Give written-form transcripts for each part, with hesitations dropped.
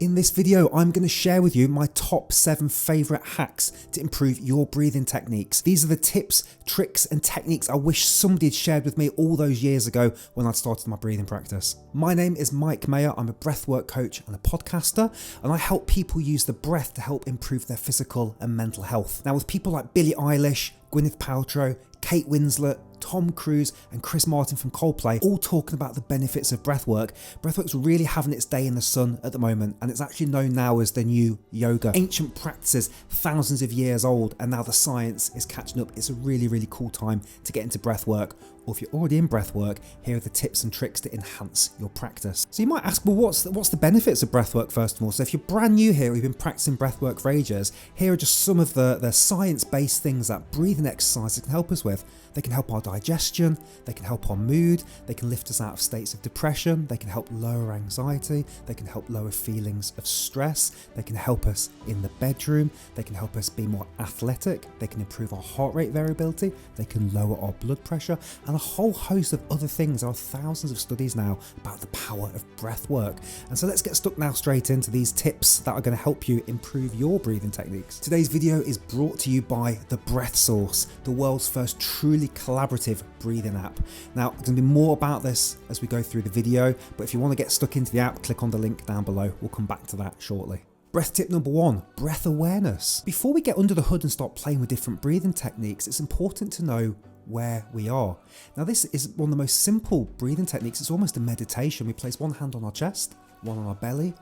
In this video, I'm going to share with you my top 7 favourite hacks to improve your breathing techniques. These are the tips, tricks and techniques I wish somebody had shared with me all those years ago when I started my breathing practice. My name is Mike Maher, I'm a breathwork coach and a podcaster, and I help people use the breath to help improve their physical and mental health. Now with people like Billie Eilish, Gwyneth Paltrow, Kate Winslet, Tom Cruise and Chris Martin from Coldplay all talking about the benefits of breathwork. Breathwork's really having its day in the sun at the moment, and it's actually known now as the new yoga. Ancient practices, thousands of years old, and now the science is catching up. It's a really cool time to get into breathwork. Or if you're already in breathwork, here are the tips and tricks to enhance your practice. So you might ask, well, what's the benefits of breathwork first of all? So if you're brand new here, you've been practicing breathwork for ages, here are just some of the science-based things that breathing exercises can help us with. They can help our digestion, they can help our mood, they can lift us out of states of depression, they can help lower anxiety, they can help lower feelings of stress, they can help us in the bedroom, they can help us be more athletic, they can improve our heart rate variability, they can lower our blood pressure, and a whole host of other things. There are thousands of studies now about the power of breath work. And so let's get stuck now straight into these tips that are going to help you improve your breathing techniques. Today's video is brought to you by The Breath Source, the world's first truly collaborative breathing app. Now, there's going to be more about this as we go through the video, but if you want to get stuck into the app, click on the link down below. We'll come back to that shortly. Breath tip number 1, breath awareness. Before we get under the hood and start playing with different breathing techniques, it's important to know where we are. Now this is one of the most simple breathing techniques. It's almost a meditation. We place one hand on our chest, one on our belly,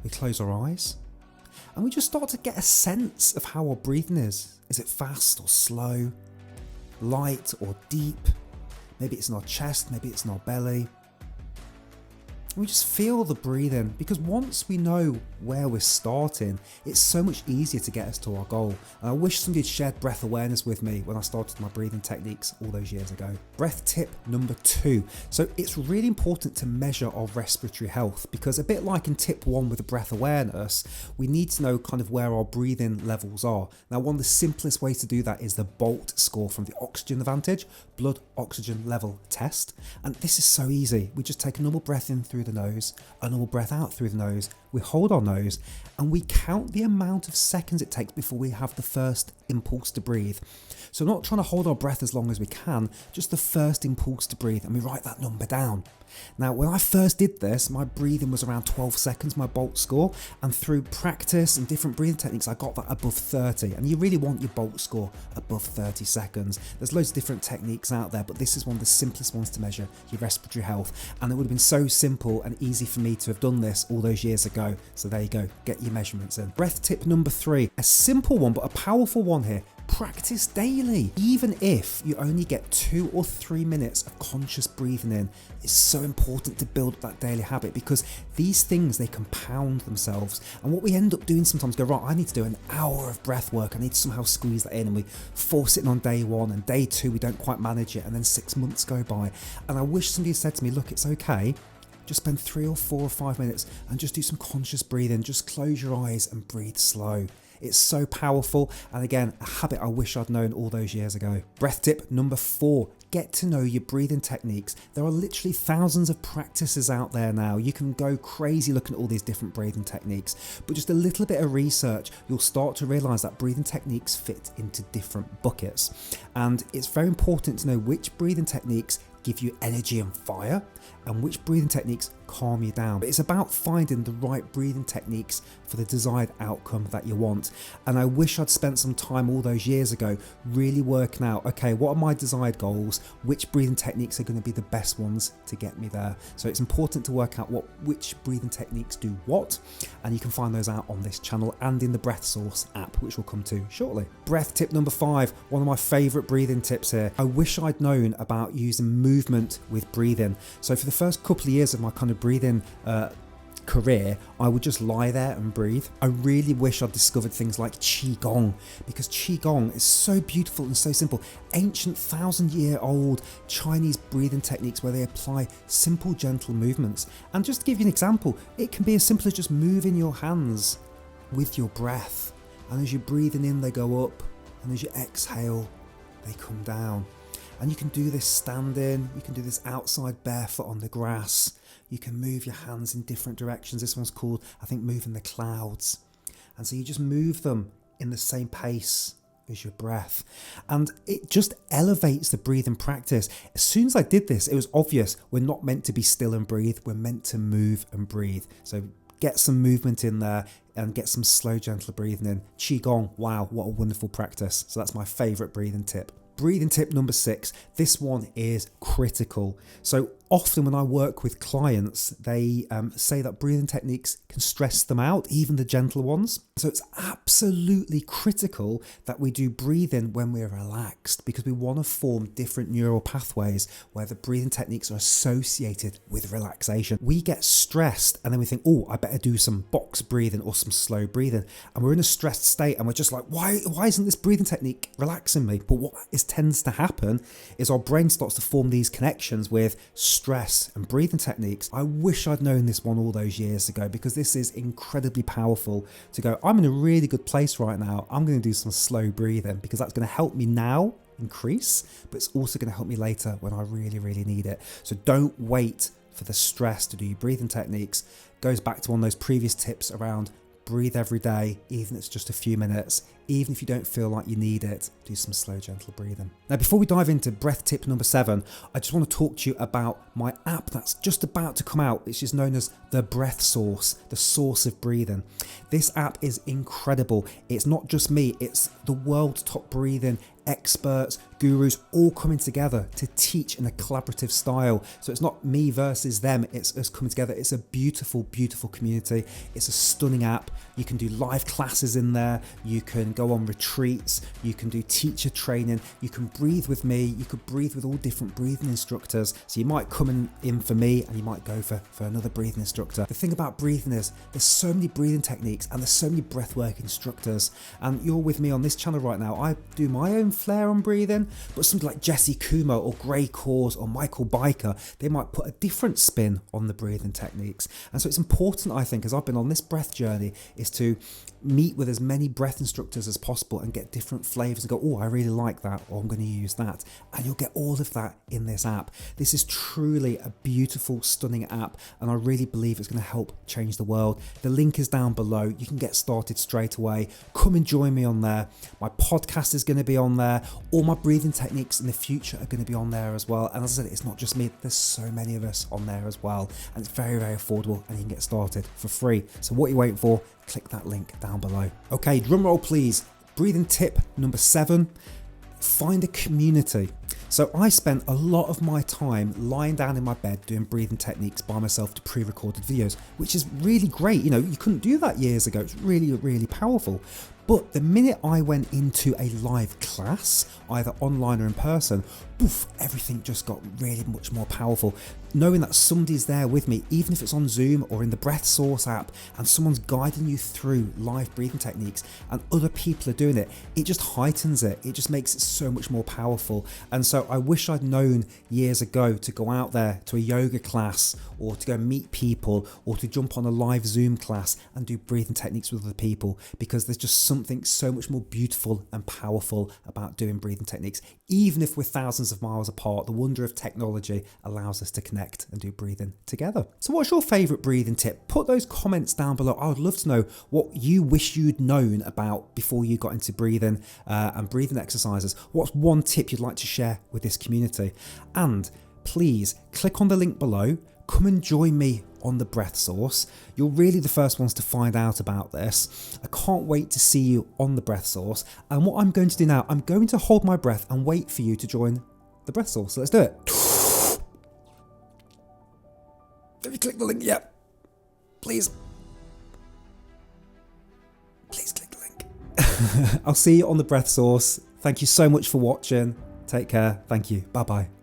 we close our eyes, and we just start to get a sense of how our breathing is. Is it fast or slow? Light or deep? Maybe it's in our chest, maybe it's in our belly. We just feel the breathing, because once we know where we're starting, it's so much easier to get us to our goal. And I wish somebody had shared breath awareness with me when I started my breathing techniques all those years ago. Breath tip number 2. So it's really important to measure our respiratory health, because a bit like in tip 1 with the breath awareness, we need to know kind of where our breathing levels are. Now one of the simplest ways to do that is the BOLT score from the Oxygen Advantage, Blood Oxygen Level Test. And this is so easy. We just take a normal breath in through the nose, a normal breath out through the nose, we hold our nose and we count the amount of seconds it takes before we have the first impulse to breathe. So not trying to hold our breath as long as we can, just the first impulse to breathe, and we write that number down. Now when I first did this, my breathing was around 12 seconds, my BOLT score, and through practice and different breathing techniques I got that above 30, and you really want your BOLT score above 30 seconds. There's loads of different techniques out there, but this is one of the simplest ones to measure your respiratory health, and it would have been so simple and easy for me to have done this all those years ago. So there you go, get your measurements in. Breath tip number 3, a simple one but a powerful one here. Practice daily. Even if you only get 2 or 3 minutes of conscious breathing in, it's so important to build that daily habit, because these things, they compound themselves. And what we end up doing sometimes, go, right, I need to do an hour of breath work, I need to somehow squeeze that in, and we force it in on day 1, and day 2 we don't quite manage it, and then 6 months go by. And I wish somebody had said to me, look, it's okay, just spend 3 or 4 or 5 minutes and just do some conscious breathing. Just close your eyes and breathe slow. It's so powerful, and again, a habit I wish I'd known all those years ago. Breath tip number 4, get to know your breathing techniques. There are literally thousands of practices out there now. You can go crazy looking at all these different breathing techniques, but just a little bit of research, you'll start to realize that breathing techniques fit into different buckets. And it's very important to know which breathing techniques give you energy and fire, and which breathing techniques calm you down. But it's about finding the right breathing techniques for the desired outcome that you want. And I wish I'd spent some time all those years ago really working out, okay, what are my desired goals? Which breathing techniques are going to be the best ones to get me there? So it's important to work out which breathing techniques do what, and you can find those out on this channel and in the Breath Source app, which we'll come to shortly. Breath tip number 5, one of my favorite breathing tips here. I wish I'd known about using movement with breathing. So for the first couple of years of my kind of breathing career, I would just lie there and breathe. I really wish I'd discovered things like Qigong, because Qigong is so beautiful and so simple. Ancient 1,000-year-old Chinese breathing techniques where they apply simple, gentle movements. And just to give you an example, it can be as simple as just moving your hands with your breath. And as you're breathing in, they go up, and as you exhale, they come down. And you can do this standing, you can do this outside barefoot on the grass. You can move your hands in different directions. This one's called, I think, moving the clouds. And so you just move them in the same pace as your breath. And it just elevates the breathing practice. As soon as I did this, it was obvious we're not meant to be still and breathe. We're meant to move and breathe. So get some movement in there and get some slow, gentle breathing in. Qigong, wow, what a wonderful practice. So that's my favorite breathing tip. Breathing tip number 6, this one is critical. So often when I work with clients, they say that breathing techniques can stress them out, even the gentler ones. So it's absolutely critical that we do breathing when we're relaxed, because we want to form different neural pathways where the breathing techniques are associated with relaxation. We get stressed and then we think, oh, I better do some box breathing or some slow breathing. And we're in a stressed state and we're just like, why isn't this breathing technique relaxing me? But what tends to happen is our brain starts to form these connections with stress and breathing techniques. I wish I'd known this one all those years ago, because this is incredibly powerful to go, I'm in a really good place right now. I'm going to do some slow breathing because that's going to help me now increase, but it's also going to help me later when I really, really need it. So don't wait for the stress to do your breathing techniques. Goes back to one of those previous tips around breathe every day, even if it's just a few minutes. Even if you don't feel like you need it, do some slow, gentle breathing. Now, before we dive into breath tip number 7, I just want to talk to you about my app that's just about to come out, which is known as the Breath Source, the source of breathing. This app is incredible. It's not just me, it's the world's top breathing experts, gurus, all coming together to teach in a collaborative style. So it's not me versus them, it's us coming together. It's a beautiful, beautiful community. It's a stunning app. You can do live classes in there. You can go on retreats. You can do teacher training. You can breathe with me. You could breathe with all different breathing instructors. So you might come in for me and you might go for another breathing instructor. The thing about breathing is there's so many breathing techniques and there's so many breathwork instructors. And you're with me on this channel right now. I do my own flair on breathing, but somebody like Jesse Kumar or Gray Cause or Michael Biker, they might put a different spin on the breathing techniques. And so it's important, I think, as I've been on this breath journey, is to meet with as many breath instructors as possible and get different flavors and go, oh, I really like that, or I'm going to use that. And you'll get all of that in this app. This is truly a beautiful, stunning app, and I really believe it's going to help change the world. The link is down below. You can get started straight away. Come and join me on there. My podcast is going to be on there. All my breathing techniques in the future are going to be on there as well. And as I said, it's not just me. There's so many of us on there as well. And it's very, very affordable, and you can get started for free. So what are you waiting for? Click that link down below. Okay, drum roll please. Breathing tip number 7, find a community. So I spent a lot of my time lying down in my bed doing breathing techniques by myself to pre-recorded videos, which is really great. You know, you couldn't do that years ago. It's really, really powerful. But the minute I went into a live class, either online or in person, poof, everything just got really much more powerful. Knowing that somebody's there with me, even if it's on Zoom or in the Breath Source app, and someone's guiding you through live breathing techniques and other people are doing it, it just heightens it. It just makes it so much more powerful. And so I wish I'd known years ago to go out there to a yoga class or to go meet people or to jump on a live Zoom class and do breathing techniques with other people, because there's just something so much more beautiful and powerful about doing breathing techniques. Even if we're thousands of miles apart, the wonder of technology allows us to connect and do breathing together. So what's your favorite breathing tip? Put those comments down below. I would love to know what you wish you'd known about before you got into breathing and breathing exercises. What's one tip you'd like to share with this community? And please click on the link below. Come and join me on the Breath Source. You're really the first ones to find out about this. I can't wait to see you on the Breath Source. And what I'm going to do now, I'm going to hold my breath and wait for you to join the Breath Source. So let's do it. Have you clicked the link yet? Please. Please click the link. I'll see you on the Breath Source. Thank you so much for watching. Take care. Thank you. Bye bye.